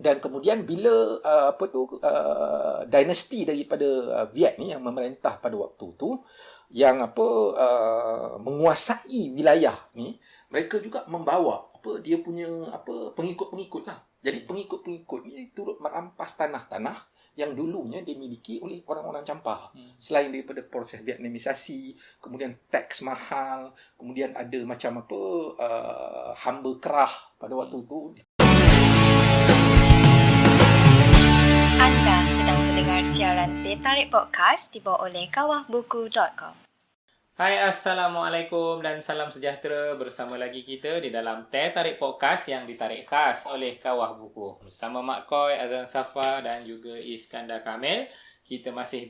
Dan kemudian bila dinasti daripada Viet ni yang memerintah pada waktu tu, yang menguasai wilayah ni, mereka juga membawa dia punya pengikut-pengikut lah. Jadi pengikut-pengikut ni turut merampas tanah-tanah yang dulunya dimiliki oleh orang-orang Champa. Selain daripada proses Vietnamisasi, kemudian teks mahal, kemudian ada macam hamba kerah pada waktu tu. Anda sedang mendengar siaran Teh Tarik Podcast dibawa oleh kawahbuku.com. Hai, Assalamualaikum dan salam sejahtera. Bersama lagi kita di dalam Teh Tarik Podcast yang ditarik khas oleh Kawah Buku. Bersama Mak Koi, Azan Safa dan juga Iskandar Kamil. Kita masih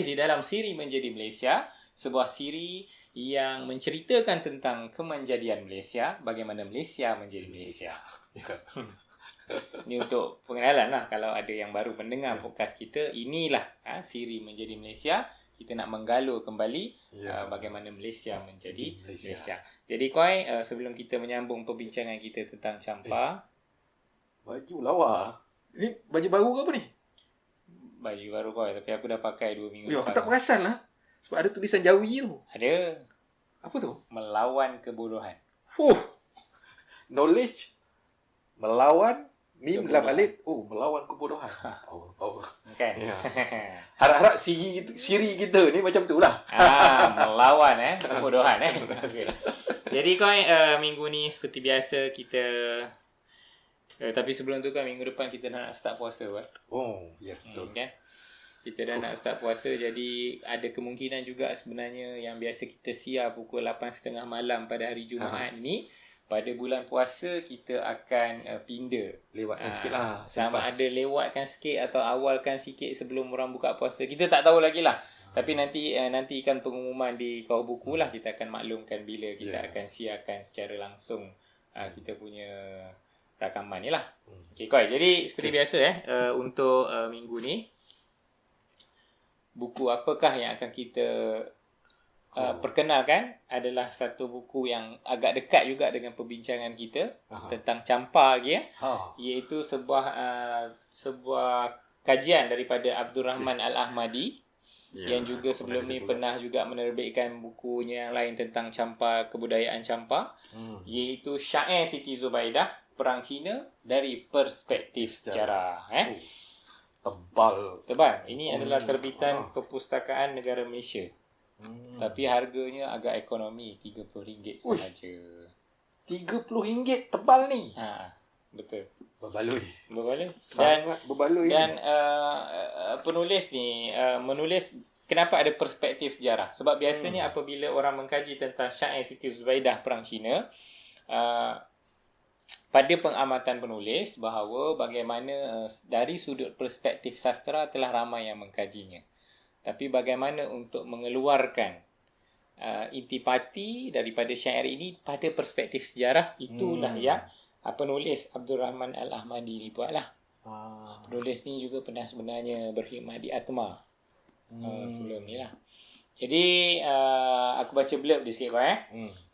di dalam siri Menjadi Malaysia. Sebuah siri yang menceritakan tentang kemenjadian Malaysia. Bagaimana Malaysia menjadi Malaysia. Ini untuk pengenalan lah. Kalau ada yang baru mendengar podcast kita, inilah siri Menjadi Malaysia. Kita nak menggalur kembali bagaimana Malaysia menjadi Malaysia. Jadi Koi, sebelum kita menyambung perbincangan kita tentang Champa. Baju lawa. Ini baju baru ke apa ni? Baju baru Koi, tapi aku dah pakai 2 minggu. Aku tak perasan lah. Sebab ada tulisan Jawi tu. Ada. Apa tu? Melawan kebodohan. Knowledge. Melawan. Mim lam alif. Melawan kebodohan. Kan? Ya. Harap-harap siri kita ni macam tu lah. Melawan kebodohan. Okay. Jadi Koi, minggu ni seperti biasa kita tapi sebelum tu kan minggu depan kita dah nak start puasa kan? Ya betul. Kan? Kita dah nak start puasa, jadi ada kemungkinan juga sebenarnya yang biasa kita siar pukul 8.30 malam pada hari Jumaat ni, pada bulan puasa kita akan pindah. Lewatkan sikit lah. Sama ada lewatkan sikit atau awalkan sikit sebelum orang buka puasa. Kita tak tahu lagi lah. Tapi nantikan pengumuman di Kawah Buku lah. Kita akan maklumkan bila kita akan siarkan secara langsung kita punya rakaman ni lah. Okay, Koi. Jadi seperti biasa untuk minggu ni, buku apakah yang akan kita perkenalkan adalah satu buku yang agak dekat juga dengan perbincangan kita tentang Champa lagi iaitu sebuah kajian daripada Abdul Rahman Al-Ahmadi yang juga sebelum ni pernah juga menerbitkan bukunya yang lain tentang Champa, kebudayaan Champa, iaitu Syair Siti Zubaidah, Perang Cina dari Perspektif Sejarah. Tebal. Ini adalah terbitan Perpustakaan Negara Malaysia. Tapi harganya agak ekonomi, RM30 sahaja. RM30 tebal ni. Betul. Berbaloi. Sangat berbaloi. Dan penulis ni menulis kenapa ada perspektif sejarah. Sebab biasanya apabila orang mengkaji tentang Syair Siti Zubaidah Perang Cina, pada pengamatan penulis bahawa bagaimana dari sudut perspektif sastra telah ramai yang mengkajinya. Tapi bagaimana untuk mengeluarkan intipati daripada syair ini pada perspektif sejarah, itulah yang penulis Abdul Rahman Al-Ahmadi ni buatlah. Penulis ni juga pernah sebenarnya berkhidmat di Atma sebelum ni lah. Jadi aku baca blurb di sikit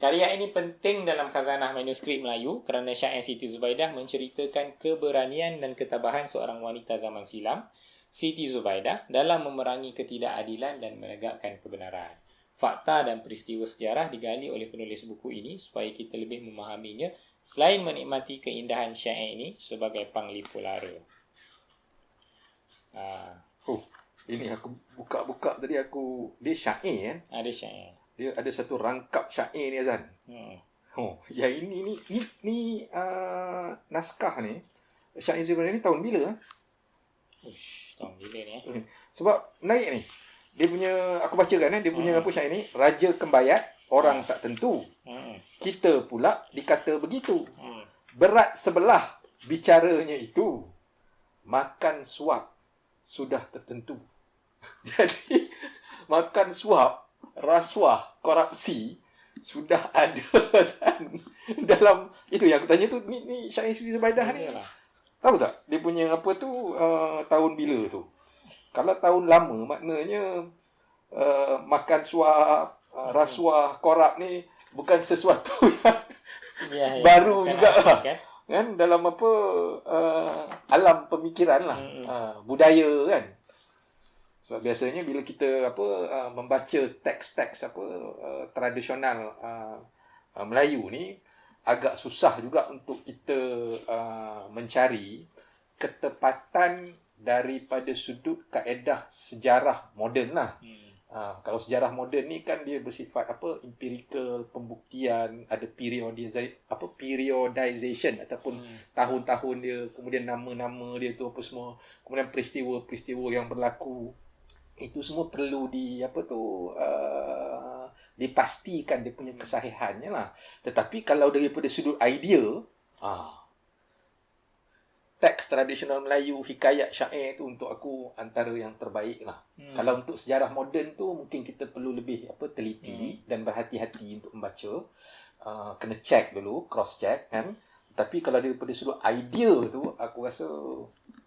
Karya ini penting dalam khazanah manuskrip Melayu kerana Syair Siti Zubaidah menceritakan keberanian dan ketabahan seorang wanita zaman silam, Siti Zubaidah, dalam memerangi ketidakadilan dan menegakkan kebenaran. Fakta dan peristiwa sejarah digali oleh penulis buku ini supaya kita lebih memahaminya selain menikmati keindahan syair ini sebagai panglipu lara. Ini aku buka tadi dia syair kan? Ada syair. Dia ada satu rangkap syair ni Azan. Yang ini naskah ni. Syair Zubaidah ni tahun bila? Tahun bila ni Sebab naik ni. Dia punya, aku bacakan dia punya syair ni. Raja Kembayat, orang tak tentu. Kita pula dikata begitu. Berat sebelah bicaranya itu. Makan suap sudah tertentu. Jadi makan suap, rasuah, korupsi sudah ada dalam itu yang aku tanya tu. Ni Syair Siti Zubaidah ni. Tahu tak dia punya tahun bila tu? Kalau tahun lama maknanya makan suap, rasuah, korup ni bukan sesuatu yang baru juga kan dalam alam pemikiran lah. Budaya kan. Sebab biasanya bila kita membaca teks-teks tradisional Melayu ni, agak susah juga untuk kita mencari ketepatan daripada sudut kaedah sejarah moden lah. Kalau sejarah moden ni kan dia bersifat empirical, pembuktian, ada periodization ataupun tahun-tahun dia, kemudian nama-nama dia tu apa semua, kemudian peristiwa-peristiwa yang berlaku, itu semua perlu dipastikan dia punya kesahihannya lah. Tetapi kalau daripada sudut idea, teks tradisional Melayu, hikayat, syair tu untuk aku antara yang terbaik lah. Kalau untuk sejarah moden tu mungkin kita perlu lebih teliti dan berhati-hati untuk membaca. Kena check dulu, cross check kan. Tapi kalau daripada sudut idea tu, aku rasa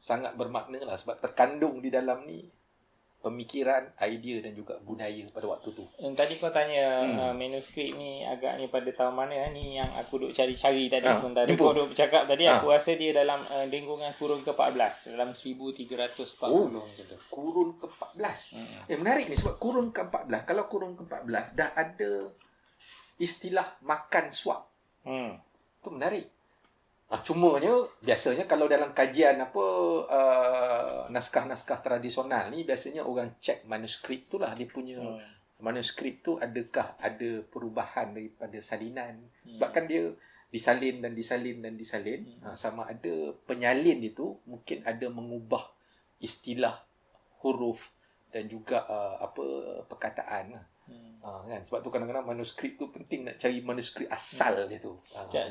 sangat bermakna lah, sebab terkandung di dalam ni pemikiran, idea dan juga budaya pada waktu tu. Tadi kau tanya manuskrip ni agaknya pada tahun mana ni yang aku duk cari-cari tadi. Sementara kau duk bercakap tadi, aku rasa dia dalam lingkungan kurun ke-14, dalam 1340. Kurun ke-14. Menarik ni sebab kurun ke-14, kalau kurun ke-14 dah ada istilah makan suap. Tu menarik. Cumanya biasanya kalau dalam kajian naskah-naskah tradisional ni, biasanya orang cek manuskrip tu lah, dia punya manuskrip tu adakah ada perubahan daripada salinan. Sebab kan dia disalin. Sama ada penyalin itu mungkin ada mengubah istilah, huruf dan juga perkataan lah. Kan, sebab tu kadang-kadang manuskrip tu penting, nak cari manuskrip asal dia tu.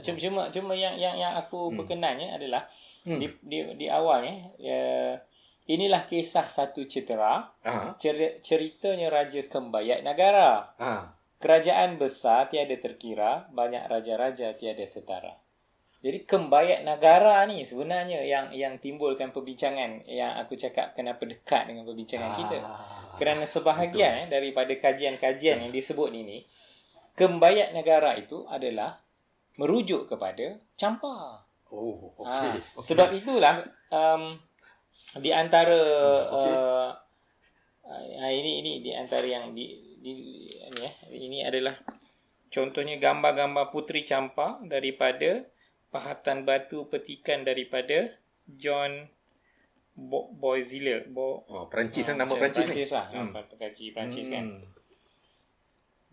Cuma yang aku berkenannya adalah di awalnya inilah kisah satu cetera, ceritanya Raja Kembayat Negara. Kerajaan besar tiada terkira, banyak raja-raja tiada setara. Jadi Kembayat Negara ni sebenarnya yang timbulkan perbincangan yang aku cakap kenapa dekat dengan perbincangan kita. Kerana sebahagian daripada kajian-kajian yang disebut ini, Kembayat Negara itu adalah merujuk kepada Campa. Sebab itulah di antara ini di antara yang ini adalah contohnya gambar-gambar Puteri Campa daripada pahatan batu petikan daripada John Boisille. Perancis nama Perancis ni. Perancis kan.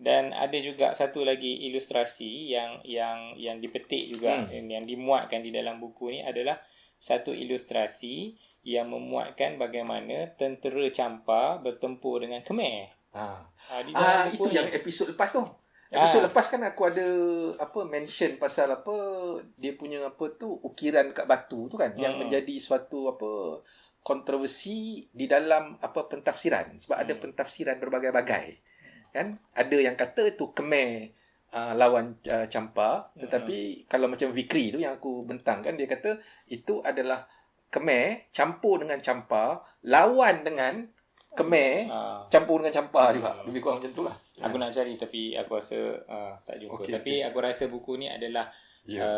Dan ada juga satu lagi ilustrasi yang dipetik juga, yang dimuatkan di dalam buku ni adalah satu ilustrasi yang memuatkan bagaimana tentera Campa bertempur dengan Khmer. Itu yang episod lepas tu. Episod lepas kan aku ada mention pasal dia punya ukiran kat batu tu kan, yang menjadi suatu kontroversi di dalam pentafsiran, sebab ada pentafsiran berbagai-bagai kan. Ada yang kata itu Khmer lawan Campa, tetapi kalau macam Vikri tu yang aku bentangkan, dia kata itu adalah Khmer campur dengan Campa lawan dengan Khmer campur dengan Campa juga. Lebih kurang macam tu lah. Aku nak cari tapi aku rasa tak jumpa. Tapi aku rasa buku ni adalah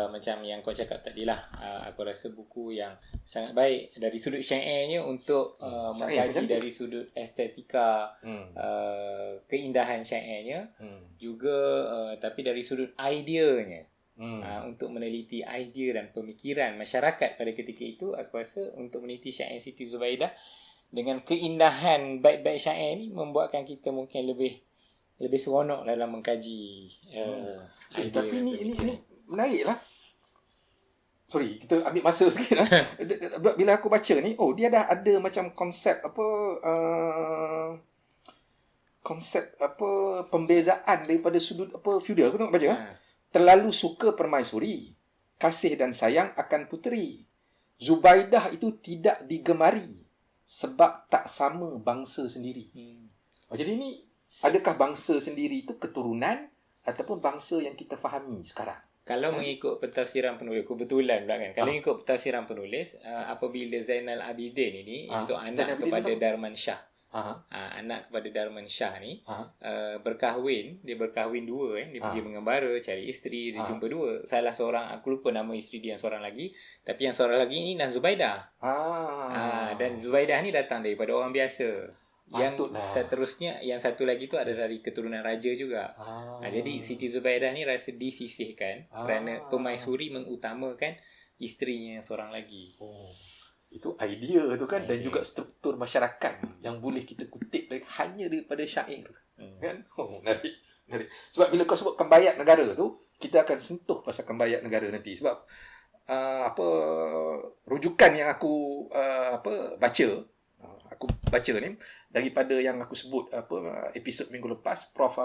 macam yang kau cakap tadi lah. Aku rasa buku yang sangat baik dari sudut syairnya untuk mengkaji dari sudut estetika, keindahan syairnya, juga tapi dari sudut ideanya. Untuk meneliti idea dan pemikiran masyarakat pada ketika itu. Aku rasa untuk meneliti syair Siti Zubaidah dengan keindahan bait-bait syair ni membuatkan kita mungkin lebih seronok dalam mengkaji tapi ini menarik lah. Sorry, kita ambil masa sikit lah. Bila aku baca ni, dia dah ada macam konsep pembezaan daripada sudut feudal. Aku tengok baca. Terlalu suka permaisuri, kasih dan sayang akan puteri. Zubaidah itu tidak digemari sebab tak sama bangsa sendiri. Jadi ni, adakah bangsa sendiri itu keturunan ataupun bangsa yang kita fahami sekarang? Kalau mengikut pentafsiran penulis, kebetulan pula kan. Kalau mengikut pentafsiran penulis, apabila Zainal Abidin ini untuk anak kepada Darman Shah. anak kepada Darman Shah ni, Aha. dia berkahwin dua kan. Dia pergi mengembara, cari isteri, dia jumpa dua. Salah seorang, aku lupa nama isteri dia yang seorang lagi, tapi yang seorang lagi ni Zubaidah. Dan Zubaidah ni datang daripada orang biasa. Yang seterusnya, yang satu lagi tu ada dari keturunan raja juga. Jadi Siti Zubaidah ni rasa disisihkan kerana Permaisuri mengutamakan isterinya yang seorang lagi. Itu idea tu kan, dan juga struktur masyarakat yang boleh kita kutip hanya daripada syair. Kan? Menarik. Sebab bila kau sebut kembayat negara tu, kita akan sentuh pasal kembayat negara nanti. Sebab rujukan yang aku baca ni daripada yang aku sebut episod minggu lepas, Prof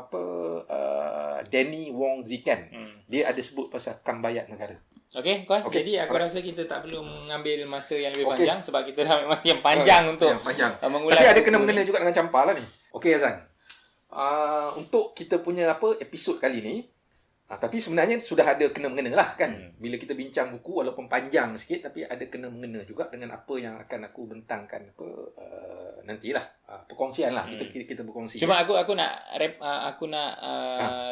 Danny Wong Zikan. Dia ada sebut pasal kembayat negara. Okey. Jadi aku rasa kita tak perlu mengambil masa yang lebih panjang sebab kita dah masa yang panjang untuk mengulas. Tapi ada kena-mengena juga dengan Campa lah ni. Okey Azan. Untuk kita punya episod kali ni, tapi sebenarnya sudah ada kena-mengena lah kan. Bila kita bincang buku walaupun panjang sikit, tapi ada kena-mengena juga dengan apa yang akan aku bentangkan nantilah. Perkongsian lah. Kita berkongsi. Cuma aku nak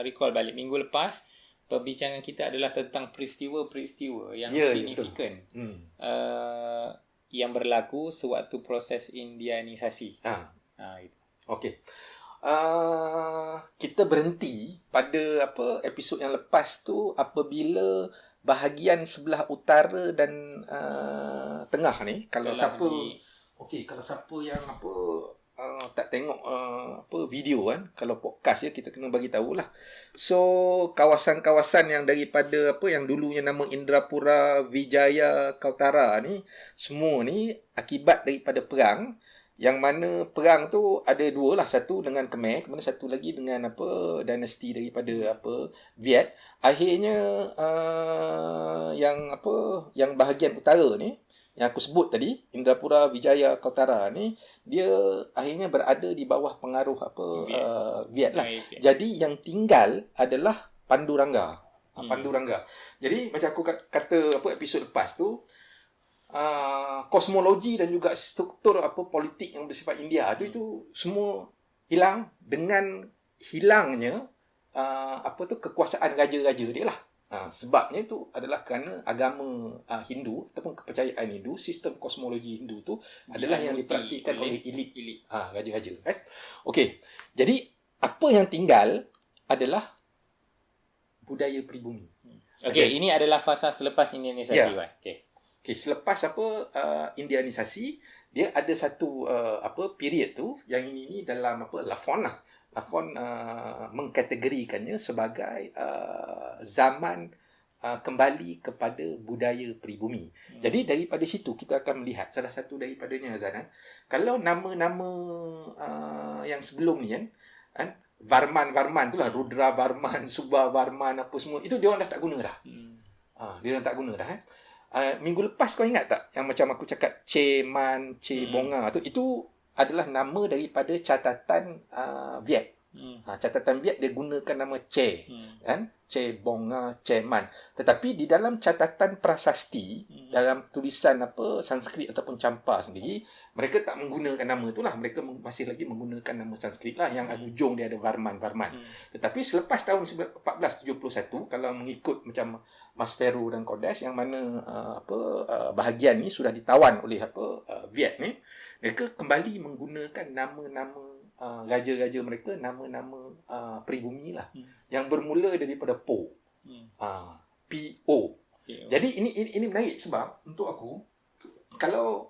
recall balik minggu lepas. Perbincangan kita adalah tentang peristiwa-peristiwa yang signifikan yang berlaku sewaktu proses Indianisasi. Itu. Okey. Kita berhenti pada episod yang lepas tu apabila bahagian sebelah utara dan tengah ni, kalau siapa yang tak tengok video kan, kalau podcast kita kena bagi tahulah. So kawasan-kawasan yang daripada yang dulunya nama Indrapura, Vijaya, Kautara ni, semua ni akibat daripada perang, yang mana perang tu ada dua lah, satu dengan Khmer, kemudian satu lagi dengan dinasti daripada Viet. Akhirnya yang bahagian utara ni yang aku sebut tadi, Indrapura, Vijaya, Kautara ni, dia akhirnya berada di bawah pengaruh Viet lah. Jadi yang tinggal adalah Panduranga. Panduranga. Jadi macam aku kata episod lepas tu, kosmologi dan juga struktur politik yang bersifat India tu, itu semua hilang dengan hilangnya kekuasaan raja-raja dia lah. Sebabnya itu adalah kerana agama Hindu ataupun kepercayaan Hindu, sistem kosmologi Hindu tu adalah yang dipraktikkan oleh elit raja-raja. Okey. Jadi apa yang tinggal adalah budaya peribumi. Okey, ini adalah fasa selepas Indianisasi. Okey, selepas Indianisasi, dia ada satu period tu yang ini dalam Lafon lah. Lafon mengkategorikannya sebagai zaman kembali kepada budaya peribumi. Jadi daripada situ kita akan melihat salah satu daripadanya, Azan, kalau nama-nama yang sebelum ni kan, Varman tu lah, Rudra Varman, Subha Varman, apa semua, itu dia orang dah tak guna dah. Dia orang tak guna dah. Minggu lepas kau ingat tak yang macam aku cakap Ceman, Cebonga tu, itu adalah nama daripada catatan Viet. Catatan Viet dia gunakan nama Che, kan? Cebonga, Ceman. Tetapi di dalam catatan prasasti, dalam tulisan Sanskrit ataupun Campa sendiri, mereka tak menggunakan nama itulah. Mereka masih lagi menggunakan nama Sanskrit lah, yang ujung dia ada Varman. Tetapi selepas tahun 1471, kalau mengikut macam Mas Peru dan Kodes, yang mana bahagian ni sudah ditawan oleh Viet ni, mereka kembali menggunakan nama-nama raja-raja mereka, nama-nama peribumi lah, yang bermula daripada Po. P-O. Jadi ini menarik sebab untuk aku, kalau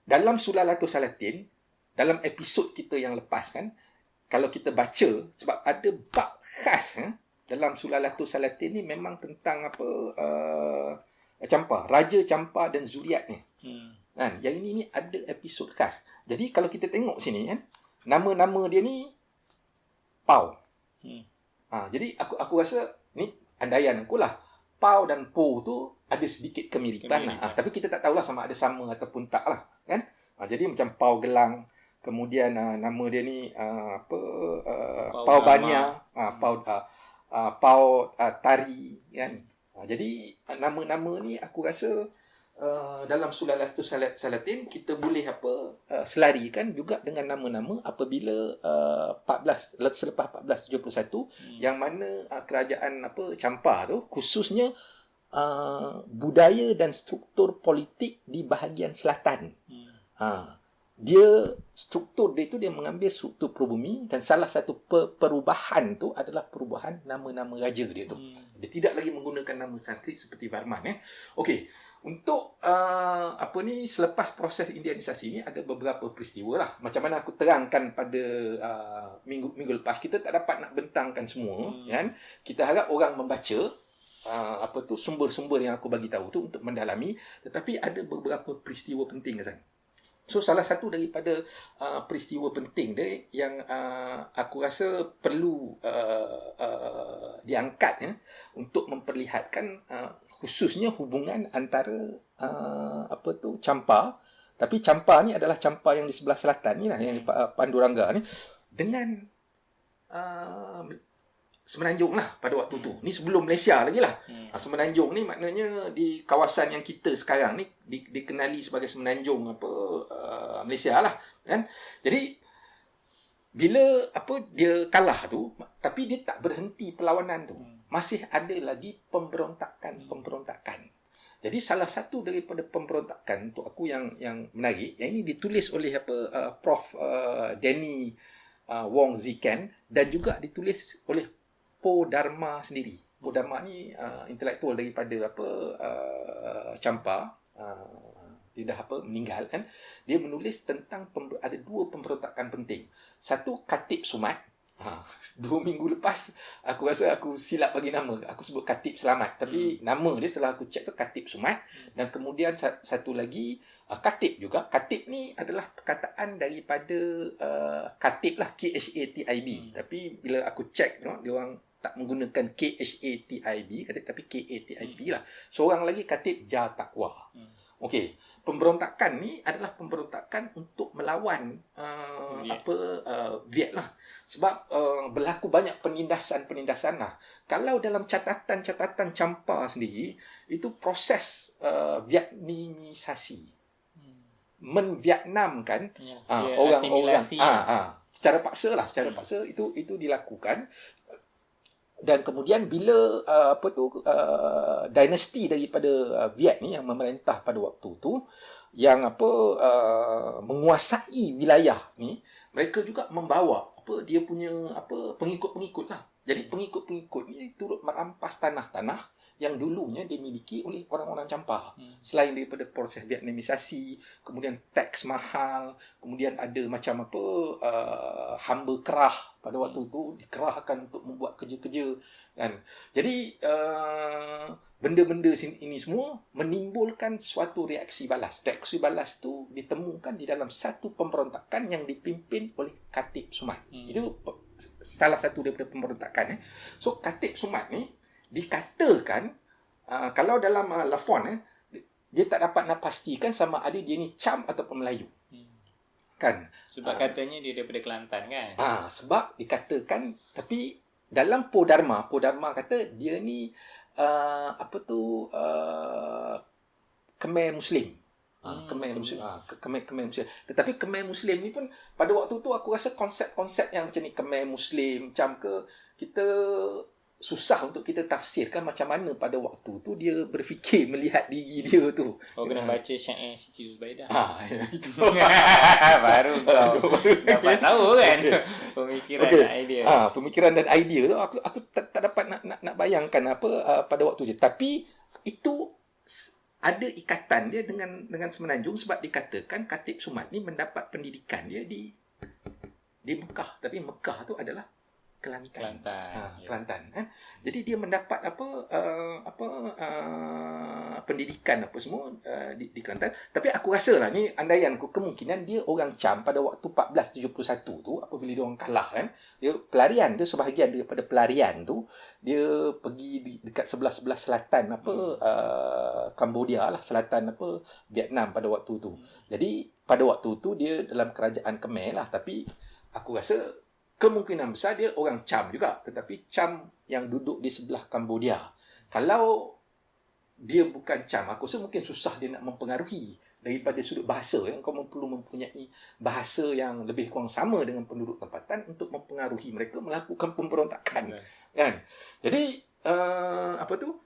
dalam Sulalatul Salatin, dalam episod kita yang lepas kan, kalau kita baca, sebab ada bab khas dalam Sulalatul Salatin ni memang tentang Campa, Raja Campa dan Zuriat ni. Kan, yang ini ada episod khas. Jadi kalau kita tengok sini kan, nama-nama dia ni Pau. Jadi aku rasa ni andaian aku lah, Pau dan Po tu ada sedikit kemiripan. Tapi kita tak tahulah sama ada sama ataupun tak lah kan. Jadi macam Pau Gelang, kemudian nama dia ni Pau Bania, Pau Tari kan. Jadi nama-nama ni aku rasa dalam Sulalatul Salatin kita boleh selarikan juga dengan nama-nama apabila 14 selepas 1471 yang mana kerajaan Champa tu khususnya budaya dan struktur politik di bahagian selatan. Dia struktur dia tu dia mengambil struktur perubumi dan salah satu perubahan tu adalah perubahan nama-nama raja dia tu. Dia tidak lagi menggunakan nama Sanskrit seperti Varman. Okey, untuk selepas proses Indianisasi ni ada beberapa peristiwa lah. Macam mana aku terangkan pada minggu lepas, kita tak dapat nak bentangkan semua kan. Kita harap orang membaca sumber-sumber yang aku bagi tahu tu untuk mendalami, tetapi ada beberapa peristiwa penting Hasan. So salah satu daripada peristiwa penting dia yang aku rasa perlu diangkat untuk memperlihatkan khususnya hubungan antara Champa, tapi Champa ni adalah Champa yang di sebelah selatan ni lah, yang di Panduranga ni, dengan Semenanjung lah pada waktu tu. Ni sebelum Malaysia lagi lah. Semenanjung ni maknanya di kawasan yang kita sekarang ni dikenali sebagai Semenanjung Malaysia lah kan. Jadi bila dia kalah tu, tapi dia tak berhenti perlawanan tu. Masih ada lagi pemberontakan. Jadi salah satu daripada pemberontakan tu aku yang menarik, yang ini ditulis oleh Prof Danny Wong Zikan dan juga ditulis oleh Po Dharma sendiri. Po Dharma ni intelektual daripada Champa. Dia dah meninggal kan. Dia menulis tentang ada dua pemberontakan penting. Satu Khatib Sumat. 2 minggu lepas aku rasa aku silap bagi nama. Aku sebut Khatib Selamat, tapi nama dia setelah aku cek tu Khatib Sumat. Dan kemudian satu lagi Khatib juga. Khatib ni adalah perkataan daripada Khatib lah, KHATIB. Tapi bila aku cek dia orang tak menggunakan KHATIB tapi KATIB lah. Seorang lagi Khatib Jah Taqwa. Okey, pemberontakan ni adalah pemberontakan untuk melawan Viet lah. Sebab berlaku banyak penindasan lah. Kalau dalam catatan Champa sendiri, itu proses Vietnamisasi. Men-Vietnamkan orang-orang secara paksa itu dilakukan. Dan kemudian bila dinasti daripada Viet ni yang memerintah pada waktu tu, yang menguasai wilayah ni, mereka juga membawa dia punya pengikut-pengikut lah. Jadi pengikut-pengikut ni turut merampas tanah-tanah yang dulunya dimiliki oleh orang-orang Champa. Selain daripada proses Vietnamisasi, kemudian teks mahal, kemudian ada macam hamba kerah pada waktu tu dikerahkan untuk membuat kerja-kerja kan. Jadi benda-benda ini semua menimbulkan suatu reaksi balas. Reaksi balas tu ditemukan di dalam satu pemberontakan yang dipimpin oleh Khatib Sumat. Itu salah satu daripada pemberontakan. So Khatib Sumat ni dikatakan kalau dalam Lafon dia tak dapat nak pastikan sama ada dia ni Cham ataupun Melayu. Kan? Sebab katanya dia daripada Kelantan kan? Sebab dikatakan, tapi dalam Po Dharma kata dia ni Khmer Muslim. Khmer Muslim. Tetapi Khmer Muslim ni pun pada waktu tu aku rasa konsep-konsep yang macam ni, Khmer Muslim macam kita susah untuk kita tafsirkan macam mana pada waktu tu dia berfikir melihat diri dia tu. Kena baca syair Siti Zubaidah. Itu. Baru kau dapat tahu kan. Pemikiran dan idea. Pemikiran dan idea tu aku tak dapat nak bayangkan pada waktu je. Tapi itu ada ikatan dia dengan Semenanjung sebab dikatakan Khatib Sumat ni mendapat pendidikan dia di Mekah, tapi Mekah tu adalah Kelantan. Kelantan. Jadi dia mendapat pendidikan semua di Kelantan. Tapi aku rasa lah ni andaianku, kemungkinan dia orang Cham pada waktu 1471 tu apabila dia orang kalah kan, dia pelarian dia, sebahagian daripada pelarian tu dia pergi dekat sebelah selatan Cambodia lah, selatan Vietnam pada waktu tu. Jadi pada waktu tu dia dalam kerajaan Khmer lah, tapi aku rasa kemungkinan besar dia orang Cham juga, tetapi Cham yang duduk di sebelah Cambodia. Kalau dia bukan cam. Aku rasa mungkin susah dia nak mempengaruhi daripada sudut bahasa. Kau perlu mempunyai bahasa yang lebih kurang sama dengan penduduk tempatan untuk mempengaruhi mereka melakukan pemberontakan. Kan? Jadi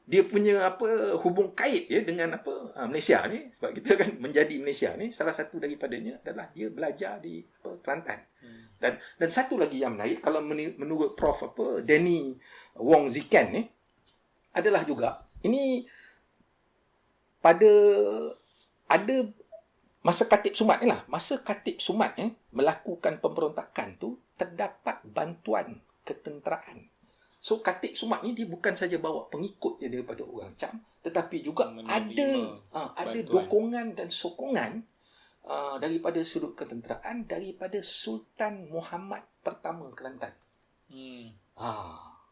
dia punya hubung kait dengan Malaysia ni, sebab kita kan menjadi Malaysia ni, salah satu daripadanya adalah dia belajar di Kelantan. Dan satu lagi yang menarik, kalau menurut Prof Danny Wong Zikan ni, adalah juga ini ada masa Khatib Sumat ni lah. Masa Khatib Sumat melakukan pemberontakan tu, terdapat bantuan ketenteraan. So Khatib Sumat ni dia bukan saja bawa pengikut je daripada orang Cham, tetapi juga ada dukungan dan sokongan daripada sudut ketenteraan daripada Sultan Muhammad Pertama Kelantan.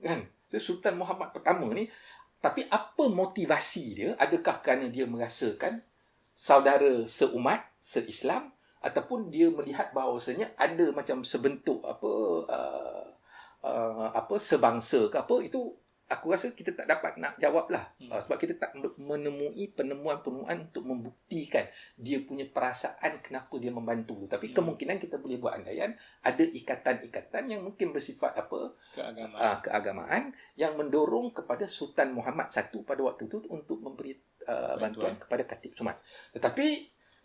Kan? So, Sultan Muhammad Pertama ni, tapi apa motivasi dia? Adakah kerana dia merasakan saudara seumat, se-Islam, ataupun dia melihat bahawasanya ada macam sebentuk sebangsa ke apa, itu aku rasa kita tak dapat nak jawab lah. Sebab kita tak menemui penemuan-penemuan untuk membuktikan dia punya perasaan kenapa dia membantu. Tapi kemungkinan kita boleh buat andaian ada ikatan-ikatan yang mungkin bersifat keagamaan yang mendorong kepada Sultan Muhammad I pada waktu itu untuk memberi bantuan kepada Khatib Sumat. Tetapi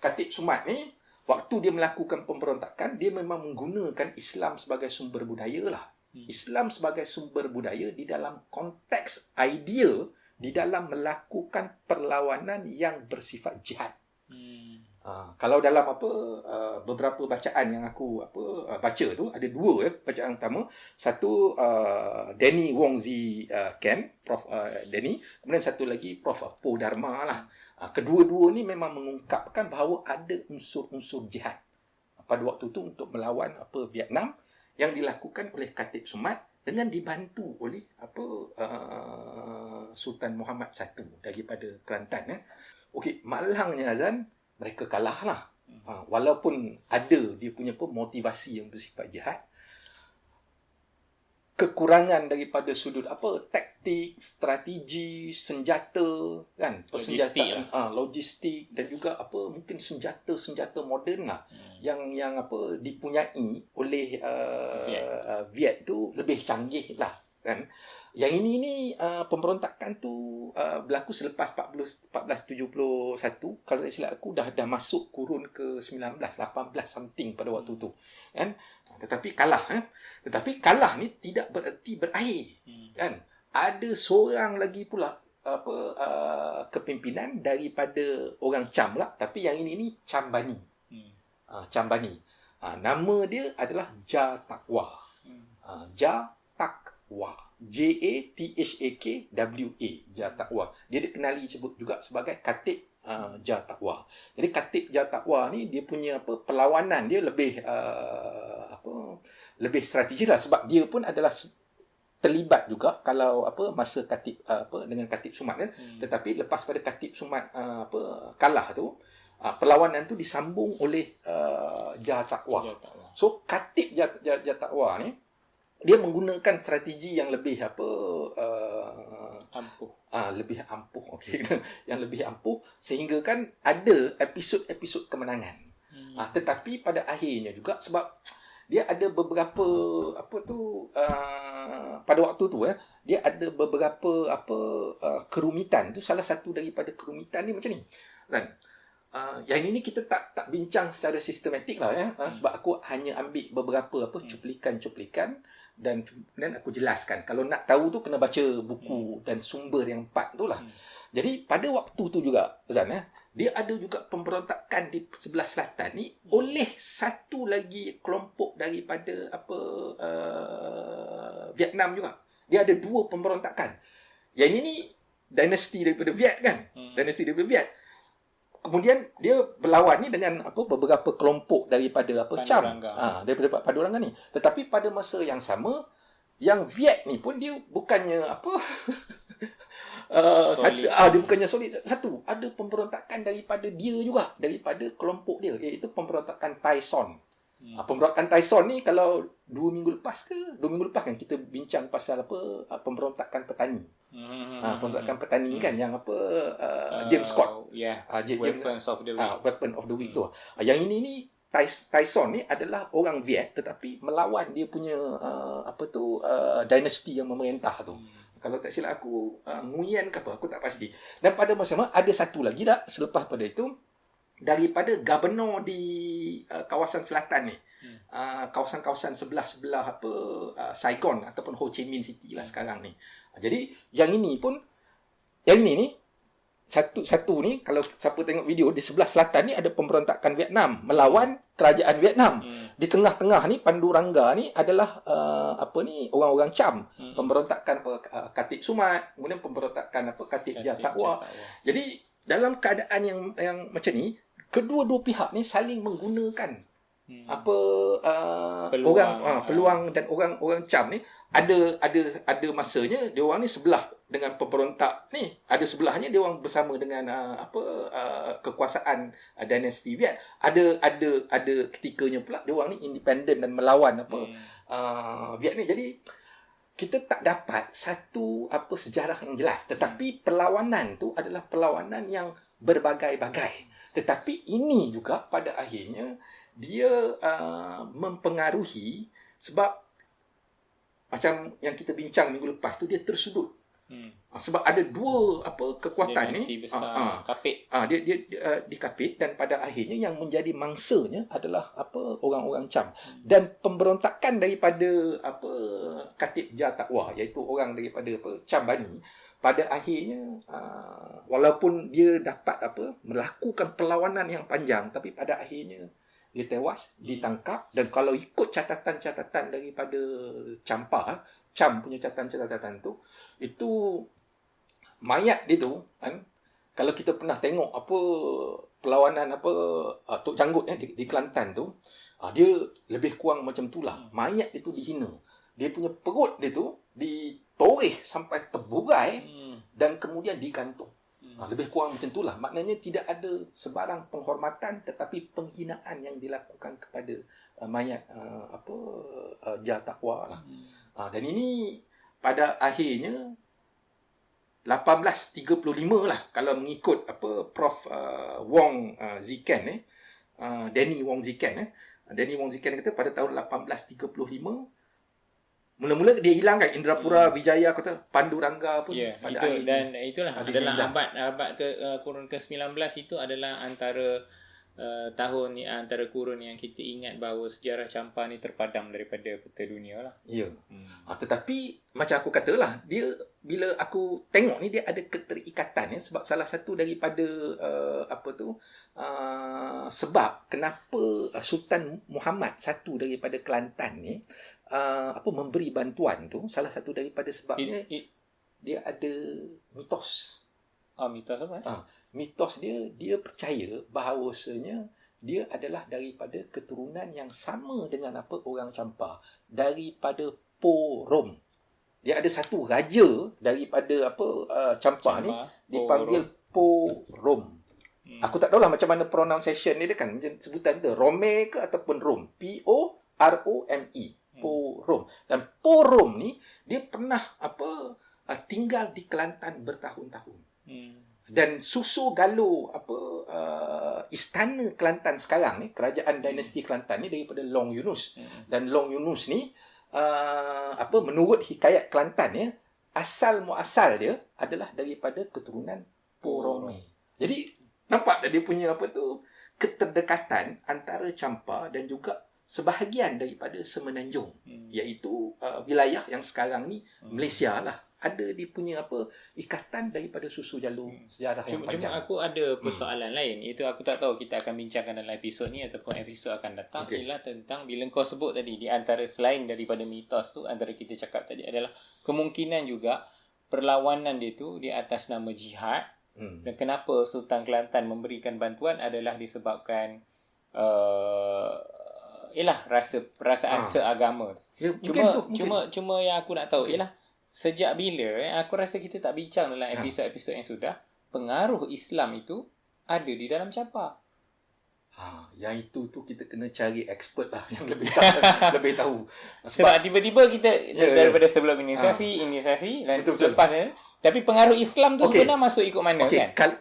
Khatib Sumat ni, waktu dia melakukan pemberontakan, dia memang menggunakan Islam sebagai sumber budaya lah. Islam sebagai sumber budaya di dalam konteks ideal di dalam melakukan perlawanan yang bersifat jihad. Kalau dalam beberapa bacaan yang aku baca tu, ada dua bacaan pertama. Satu Danny Wong Zikan, Prof Danny, kemudian satu lagi Prof Po Dharma lah. Kedua-dua ni memang mengungkapkan bahawa ada unsur-unsur jihad pada waktu tu untuk melawan Vietnam yang dilakukan oleh Khatib Sumat dengan dibantu oleh Sultan Muhammad I daripada Kelantan. Okey, malangnya Azan, mereka kalah lah. Walaupun ada dia punya motivasi yang bersifat jihad, kekurangan daripada sudut taktik, strategi, senjata, kan, persenjataan, logistik dan juga mungkin senjata moden lah yang dipunyai oleh Viet tu lebih canggih lah, kan. Yang ini pemberontakan tu berlaku selepas 1471. Kalau tak silap aku dah masuk kurun ke 19, 18 something pada waktu tu, kan. Tetapi kalah. Tetapi kalah ni tidak bererti berakhir, kan. Ada seorang lagi pula kepimpinan daripada orang Cham lah, tapi yang ini Cham Bani. Cham Bani. Nama dia adalah Ja Taqwa. Ja Taqwa. Jathakwa. Ja Taqwa. Dia dikenali sebut juga sebagai Khatib Ja Taqwa. Jadi Khatib Ja Taqwa ni dia punya perlawanan dia lebih lebih strategis lah, sebab dia pun adalah terlibat juga kalau masa Khatib dengan Khatib Sumat kan. Tetapi lepas pada Khatib Sumat kalah tu, perlawanan tu disambung oleh Ja Taqwa. So Khatib Ja Taqwa ni dia menggunakan strategi yang lebih lebih ampuh, okey. Yang lebih ampuh, sehingga kan ada episod-episod kemenangan. Tetapi pada akhirnya juga, sebab dia ada beberapa pada waktu tu dia ada beberapa kerumitan tu. Salah satu daripada kerumitan ni macam ni, kan. Yang ini kita tak bincang secara sistematik lah, sebab aku hanya ambil beberapa cuplikan-cuplikan dan kemudian aku jelaskan. Kalau nak tahu tu kena baca buku dan sumber yang 4 tu lah. Jadi pada waktu tu juga Zan, dia ada juga pemberontakan di sebelah selatan ni oleh satu lagi kelompok daripada Vietnam juga. Dia ada 2 pemberontakan. Yang ini dinasti daripada Viet kan. Dinasti daripada Viet. Kemudian dia berlawan ni dengan beberapa kelompok daripada Cham, daripada Padurangan ni. Tetapi pada masa yang sama, yang Viet ni pun dia bukannya dia bukannya solid satu. Ada pemberontakan daripada dia juga, daripada kelompok dia, iaitu pemberontakan Tai Son. Pemberontakan Tyson ni kalau 2 minggu lepas kan kita bincang pasal pemberontakan petani. Pemberontakan petani kan yang James Scott. Weapons of the Week. Weapon of the Week tu. Yang ini ni Tyson ni adalah orang Viet tetapi melawan dia punya dinasti yang memerintah tu. Kalau tak silap aku Nguyen ke apa, aku tak pasti. Dan pada masa sama ada satu lagi dah selepas pada itu daripada gubernur di kawasan selatan ni. Kawasan-kawasan sebelah Saigon ataupun Ho Chi Minh City lah sekarang ni. Jadi yang ini ni satu ni kalau siapa tengok video di sebelah selatan ni ada pemberontakan Vietnam melawan kerajaan Vietnam. Di tengah-tengah ni Pandu Rangga ni adalah orang-orang Cham. Pemberontakan Khatib Sumat, kemudian pemberontakan Khatib Jatakwa. Jadi dalam keadaan yang macam ni, kedua-dua pihak ni saling menggunakan peluang dan orang Cham ni ada masanya dia orang ni sebelah dengan pemberontak ni, ada sebelahnya dia orang bersama dengan kekuasaan dinasti Viet, ada ketikanya pula dia orang ni independen dan melawan Viet ni. Jadi kita tak dapat satu sejarah yang jelas, tetapi perlawanan tu adalah perlawanan yang berbagai-bagai. Tetapi ini juga pada akhirnya dia mempengaruhi sebab macam yang kita bincang minggu lepas tu, dia tersudut. Sebab ada dua kekuatan ni kapit. Dia dikapit dan pada akhirnya yang menjadi mangsanya adalah orang-orang Cham. Dan pemberontakan daripada Khatib Jatakwa, iaitu orang daripada Cham Bani, pada akhirnya walaupun dia dapat melakukan perlawanan yang panjang, tapi pada akhirnya dia tewas, ditangkap. Dan kalau ikut catatan-catatan daripada Cham punya catatan-catatan tu, itu mayat dia tu kan, kalau kita pernah tengok perlawanan Tok Janggut di Kelantan tu, dia lebih kurang macam itulah. Mayat dia tu dihina, dia punya perut dia tu ditoreh sampai terburai dan kemudian digantung. Lebih kurang macam itulah. Maknanya tidak ada sebarang penghormatan tetapi penghinaan yang dilakukan kepada mayat Jatakwa lah. Dan ini pada akhirnya 1835 lah kalau mengikut Prof Wong Ziken Danny Wong Ziken Danny Wong Ziken kata pada tahun 1835 mula-mula dia hilangkan Indrapura Wijaya, kata Pandu Rangga pun pada itu, dan itulah adalah abad kurun ke-19 itu adalah antara tahun ni, antara kurun yang kita ingat bahawa sejarah campa ni terpadam daripada peta dunia lah. Ya. Tetapi macam aku katalah, dia bila aku tengok ni dia ada keterikatan sebab salah satu daripada sebab kenapa Sultan Muhammad satu daripada Kelantan ni memberi bantuan tu, salah satu daripada sebabnya dia ada mitos. Mitos apa? Mitos dia percaya bahawasanya dia adalah daripada keturunan yang sama dengan orang Campa, daripada Po Rom. Dia ada satu raja daripada Campa ni dipanggil Po Rom. Aku tak tahulah macam mana pronunciation ni dia kan, sebutan dia Rome ke ataupun Rom. P-O-R-O-M-E. Po Rom. Dan Po Rom ni dia pernah tinggal di Kelantan bertahun-tahun. Dan susu galuh istana Kelantan sekarang ni, kerajaan dinasti Kelantan ni daripada Long Yunus. Dan Long Yunus ni menurut hikayat Kelantan asal muasal dia adalah daripada keturunan Po Rome. Jadi nampak tak dia punya keterdekatan antara Campa dan juga sebahagian daripada Semenanjung, iaitu wilayah yang sekarang ni Malaysia lah. Ada dia punya ikatan daripada susu jalur sejarah yang panjang. Cuma aku ada persoalan lain. Itu aku tak tahu kita akan bincangkan dalam episod ni ataupun episod akan datang. Ialah tentang bila kau sebut tadi, di antara selain daripada mitos tu, antara kita cakap tadi adalah kemungkinan juga perlawanan dia tu di atas nama jihad. Dan kenapa Sultan Kelantan memberikan bantuan adalah disebabkan perasaan seagama. Cuma yang aku nak tahu ialah sejak bila aku rasa kita tak bincang dalam episod-episod yang sudah, pengaruh Islam itu ada di dalam Campa. Yang itu tu kita kena cari expert lah yang lebih tahu. Sebab tiba-tiba kita daripada sebelum inisiasi dan betul. selepasnya, tapi pengaruh Islam tu sebenarnya masuk ikut mana kan?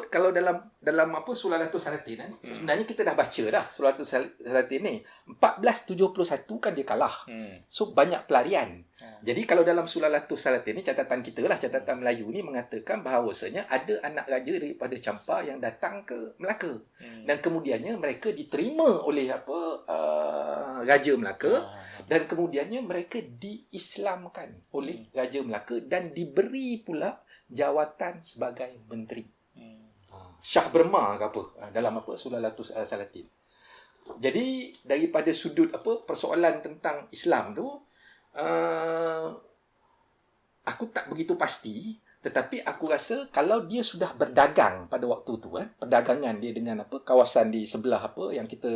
Kalau dalam apa Sulalatul Salatin kan, sebenarnya kita dah baca dah Sulalatul Salatin ni 1471 kan dia kalah. So banyak pelarian. Jadi kalau dalam Sulalatul Salatin ni catatan kita lah, catatan Melayu ni mengatakan bahawasanya ada anak raja daripada Champa yang datang ke Melaka. Dan kemudiannya mereka diterima oleh Raja Melaka dan kemudiannya mereka diislamkan oleh Raja Melaka dan diberi pula jawatan sebagai menteri. Shah Burma ke apa dalam Sulalatul Salatin. Jadi daripada sudut persoalan tentang Islam tu aku tak begitu pasti, tetapi aku rasa kalau dia sudah berdagang pada waktu tu perdagangan dia dengan kawasan di sebelah yang kita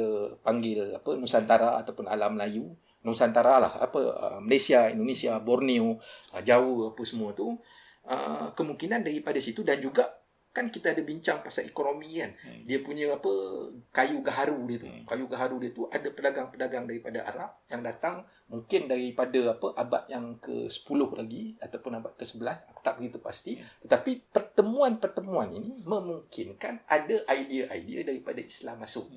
panggil Nusantara ataupun alam Melayu, Nusantara lah Malaysia, Indonesia, Borneo, Jawa semua tu, kemungkinan daripada situ. Dan juga kan kita ada bincang pasal ekonomi kan. Dia punya kayu gaharu dia tu. Kayu gaharu dia tu ada pedagang-pedagang daripada Arab yang datang mungkin daripada abad yang ke-10 lagi ataupun abad ke-11, aku tak begitu pasti. Tetapi pertemuan-pertemuan ini memungkinkan ada idea-idea daripada Islam masuk.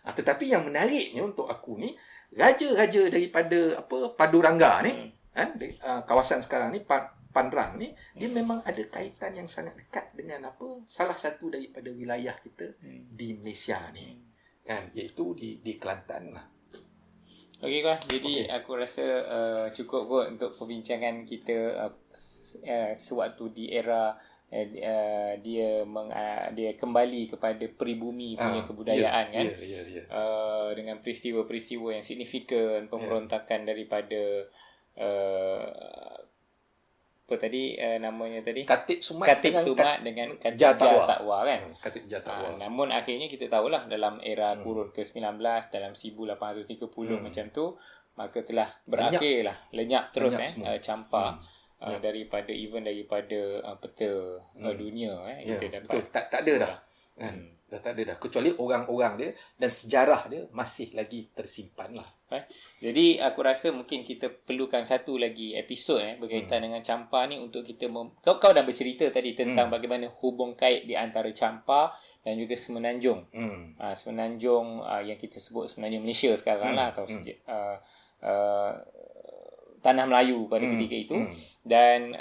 Tetapi yang menariknya untuk aku ni, raja-raja daripada Padurangga ni, kawasan sekarang ni Panrang ni, dia memang ada kaitan yang sangat dekat dengan salah satu daripada wilayah kita di Malaysia ni, kan, iaitu di Kelantan lah. Okey kan, jadi aku rasa cukup kot untuk perbincangan kita sewaktu di era dia kembali kepada peribumi punya kebudayaan kan. Dengan peristiwa-peristiwa yang signifikan, pemberontakan daripada namanya tadi Khatib Sumat dengan Jah Taqwa kan. Khatib Jah Taqwa. Namun akhirnya kita tahulah dalam era kurun ke-19 dalam 1830 macam tu, maka telah berakhirlah lenyap terus Champa daripada peta dunia kita dapat. Betul. Tak ada dah. Dah tak ada dah, kecuali orang-orang dia dan sejarah dia masih lagi tersimpan lah. Jadi aku rasa mungkin kita perlukan satu lagi episod berkaitan dengan Champa ni untuk kita kau dah bercerita tadi tentang bagaimana hubung kait di antara Champa dan juga Semenanjung. Semenanjung yang kita sebut Semenanjung Malaysia sekarang lah, atau Tanah Melayu pada ketika itu. Dan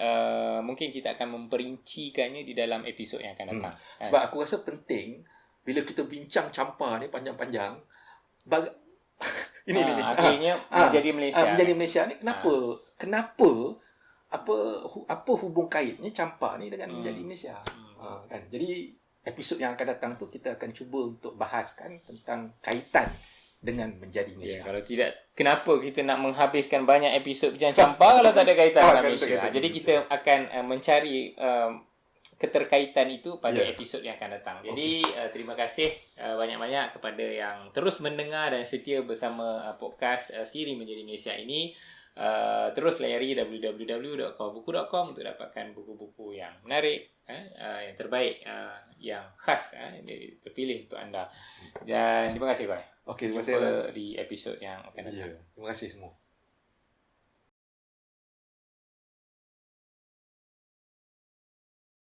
mungkin kita akan memperincikannya di dalam episod yang akan datang. Sebab aku rasa penting bila kita bincang Champa ni panjang-panjang, akhirnya menjadi Malaysia. Menjadi Malaysia ni kenapa apa hubung kaitnya Champa ni dengan menjadi Malaysia? Kan. Jadi episod yang akan datang tu kita akan cuba untuk bahaskan tentang kaitan dengan menjadi Malaysia. Kalau tidak, kenapa kita nak menghabiskan banyak episod bincang Champa kalau tak ada kaitan dengan Malaysia? Jadi kita akan mencari keterkaitan itu pada episod yang akan datang. Jadi terima kasih banyak-banyak kepada yang terus mendengar dan setia bersama podcast Siri Menjadi Malaysia ini. Terus layari www.kawahbuku.com untuk dapatkan buku-buku yang menarik, yang terbaik, yang khas, terpilih untuk anda. Dan terima kasih, Koi. Terima kasih di episod yang akan datang. Terima kasih semua.